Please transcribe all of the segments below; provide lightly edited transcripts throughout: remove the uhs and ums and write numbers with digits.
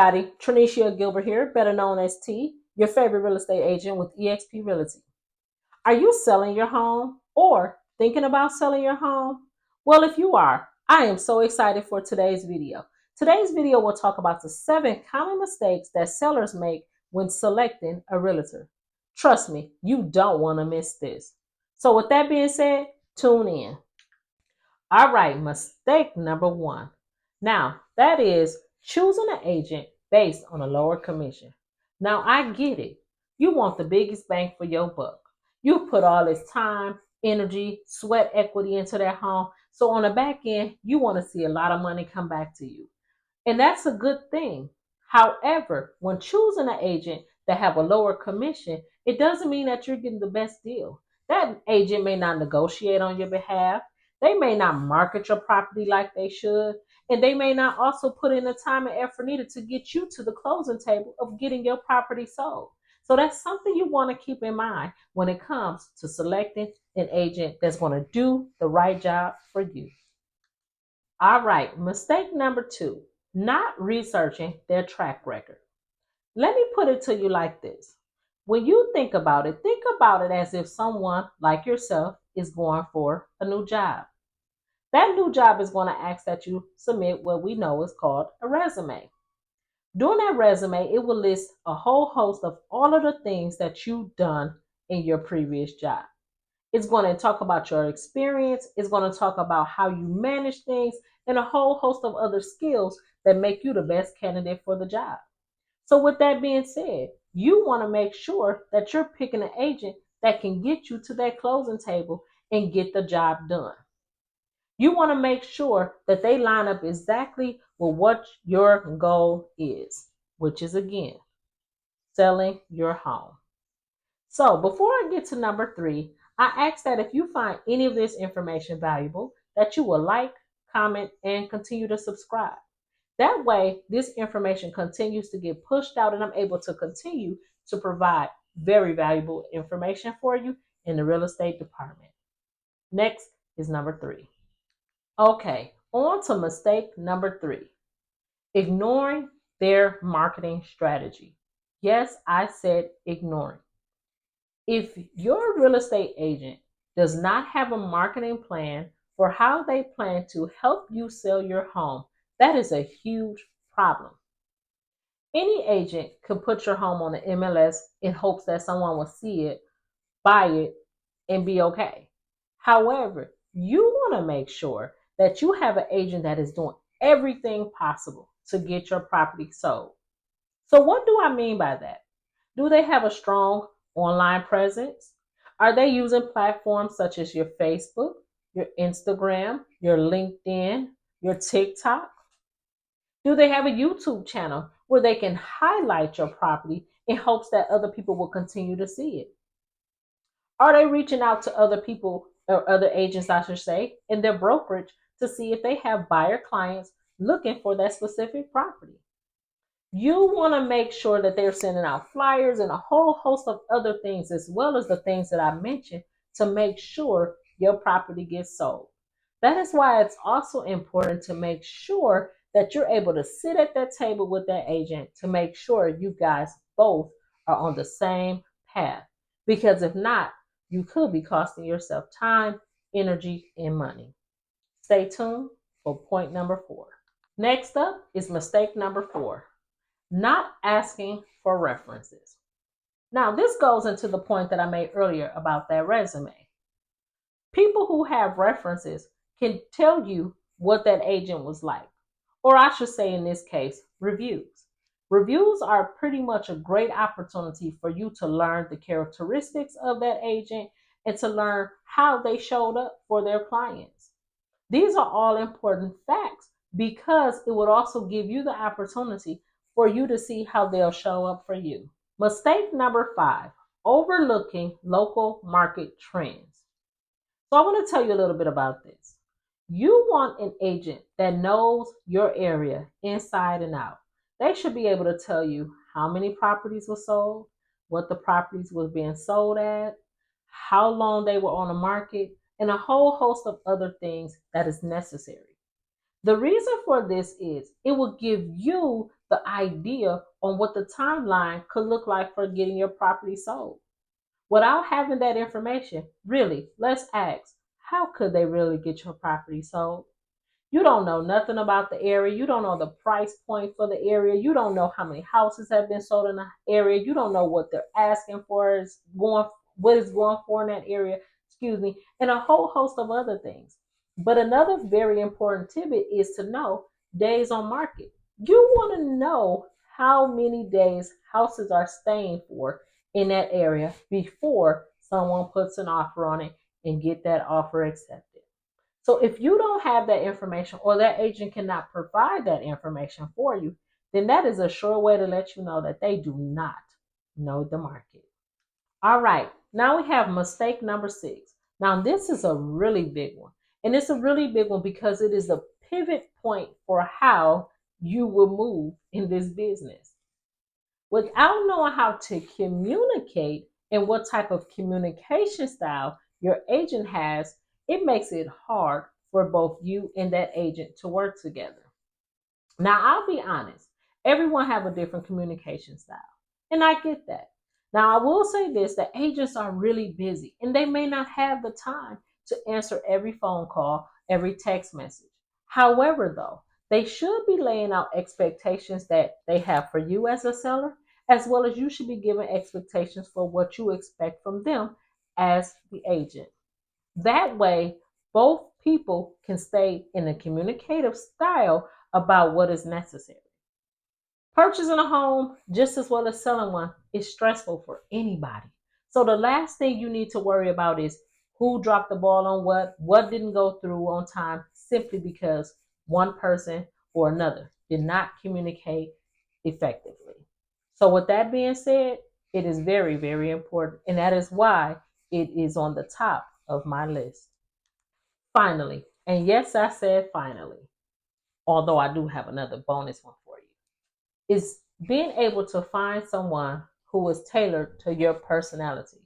everybody, Treneshia Gilbert here, better known as T, your favorite real estate agent with eXp Realty. Are you selling your home or thinking about selling your home? Well, if you are, I am so excited for today's video. Today's video will talk about the 7 common mistakes that sellers make when selecting a realtor. Trust me, you don't want to miss this. So with that being said, tune in. All right, mistake number 1. Now, that is choosing an agent based on a lower commission. Now, I get it. You want the biggest bang for your buck. You put all this time, energy, sweat equity into that home. So on the back end, you want to see a lot of money come back to you. And that's a good thing. However, when choosing an agent that have a lower commission, it doesn't mean that you're getting the best deal. That agent may not negotiate on your behalf. They may not market your property like they should. And they may not also put in the time and effort needed to get you to the closing table of getting your property sold. So that's something you want to keep in mind when it comes to selecting an agent that's going to do the right job for you. All right, mistake number 2, not researching their track record. Let me put it to you like this. When you think about it as if someone like yourself is going for a new job. That new job is going to ask that you submit what we know is called a resume. During that resume, it will list a whole host of all of the things that you've done in your previous job. It's going to talk about your experience. It's going to talk about how you manage things and a whole host of other skills that make you the best candidate for the job. So with that being said, you want to make sure that you're picking an agent that can get you to that closing table and get the job done. You want to make sure that they line up exactly with what your goal is, which is again, selling your home. So before I get to number 3, I ask that if you find any of this information valuable, that you will like, comment, and continue to subscribe. That way, this information continues to get pushed out and I'm able to continue to provide very valuable information for you in the real estate department. Next is number 3. Okay, on to mistake number 3. Ignoring their marketing strategy. Yes, I said ignoring. If your real estate agent does not have a marketing plan for how they plan to help you sell your home, that is a huge problem. Any agent could put your home on the MLS in hopes that someone will see it, buy it, and be okay. However, you want to make sure that you have an agent that is doing everything possible to get your property sold. So what do I mean by that? Do they have a strong online presence? Are they using platforms such as your Facebook, your Instagram, your LinkedIn, your TikTok? Do they have a YouTube channel where they can highlight your property in hopes that other people will continue to see it? Are they reaching out to other people or other agents, I should say, in their brokerage to see if they have buyer clients looking for that specific property? You want to make sure that they're sending out flyers and a whole host of other things, as well as the things that I mentioned, to make sure your property gets sold. That is why it's also important to make sure that you're able to sit at that table with that agent to make sure you guys both are on the same path. Because if not, you could be costing yourself time, energy, and money. Stay tuned for point number 4. Next up is mistake number 4. Not asking for references. Now, this goes into the point that I made earlier about that resume. People who have references can tell you what that agent was like, or I should say in this case, reviews. Reviews are pretty much a great opportunity for you to learn the characteristics of that agent and to learn how they showed up for their clients. These are all important facts because it would also give you the opportunity for you to see how they'll show up for you. Mistake number 5, overlooking local market trends. So I want to tell you a little bit about this. You want an agent that knows your area inside and out. They should be able to tell you how many properties were sold, what the properties were being sold at, how long they were on the market, and a whole host of other things that is necessary. The reason for this is it will give you the the idea on what the timeline could look like for getting your property sold. Without having that information, really, let's ask, how could they really get your property sold? You don't know nothing about the area. You don't know the price point for the area. You don't know how many houses have been sold in the area. You don't know what they're asking for is going what is going for in that area, excuse me, and a whole host of other things. But another very important tidbit is to know days on market. You want to know how many days houses are staying for in that area before someone puts an offer on it and get that offer accepted. So if you don't have that information or that agent cannot provide that information for you, then that is a sure way to let you know that they do not know the market. All right, now we have mistake number 6. Now this is a really big one. And it's a really big one because it is a pivot point for how you will move in this business. Without knowing how to communicate and what type of communication style your agent has, it makes it hard for both you and that agent to work together. Now, I'll be honest, everyone have a different communication style, and I get that. Now, I will say this, the agents are really busy and they may not have the time to answer every phone call, every text message. However, though, they should be laying out expectations that they have for you as a seller, as well as you should be giving expectations for what you expect from them as the agent. That way, both people can stay in a communicative style about what is necessary. Purchasing a home, just as well as selling one, is stressful for anybody. So the last thing you need to worry about is who dropped the ball on what didn't go through on time, simply because one person or another did not communicate effectively. So with that being said, it is very, very important. And that is why it is on the top of my list. Finally, and yes, I said finally, although I do have another bonus one for you, is being able to find someone who is tailored to your personality.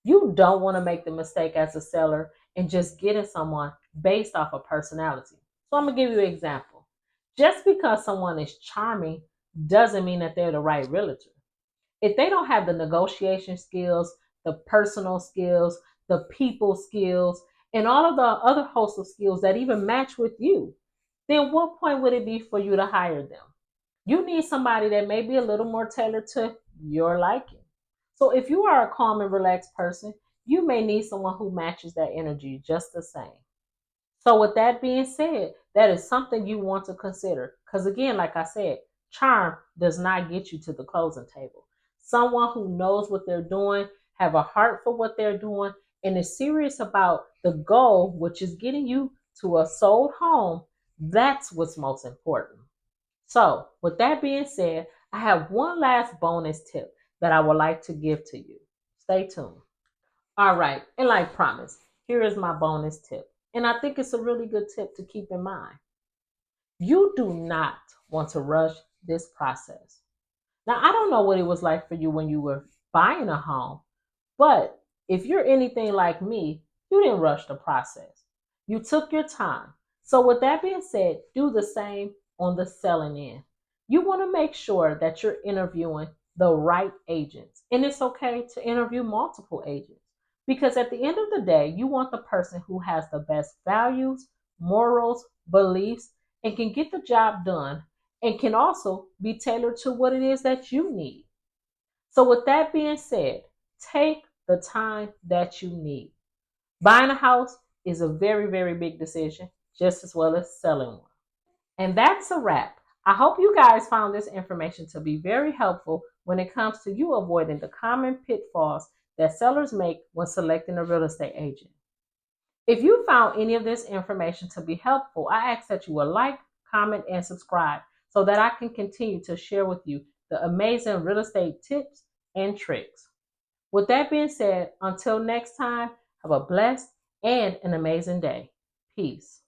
You don't want to make the mistake as a seller and just getting someone based off of personality. So I'm going to give you an example. Just because someone is charming doesn't mean that they're the right realtor. If they don't have the negotiation skills, the personal skills, the people skills, and all of the other host of skills that even match with you, then what point would it be for you to hire them? You need somebody that may be a little more tailored to your liking. So if you are a calm and relaxed person, you may need someone who matches that energy just the same. So with that being said, that is something you want to consider. Because again, like I said, charm does not get you to the closing table. Someone who knows what they're doing, have a heart for what they're doing, and is serious about the goal, which is getting you to a sold home, that's what's most important. So with that being said, I have one last bonus tip that I would like to give to you. Stay tuned. All right, and like promised, here is my bonus tip. And I think it's a really good tip to keep in mind. You do not want to rush this process. Now, I don't know what it was like for you when you were buying a home, but if you're anything like me, you didn't rush the process. You took your time. So, with that being said, do the same on the selling end. You want to make sure that you're interviewing the right agents. And it's okay to interview multiple agents because at the end of the day, you want the person who has the best values, morals, beliefs, and can get the job done and can also be tailored to what it is that you need. So, with that being said, take the time that you need. Buying a house is a very, very big decision, just as well as selling one. And that's a wrap. I hope you guys found this information to be very helpful when it comes to you avoiding the common pitfalls that sellers make when selecting a real estate agent. If you found any of this information to be helpful, I ask that you will like, comment, and subscribe so that I can continue to share with you the amazing real estate tips and tricks. With that being said, until next time, have a blessed and an amazing day. Peace.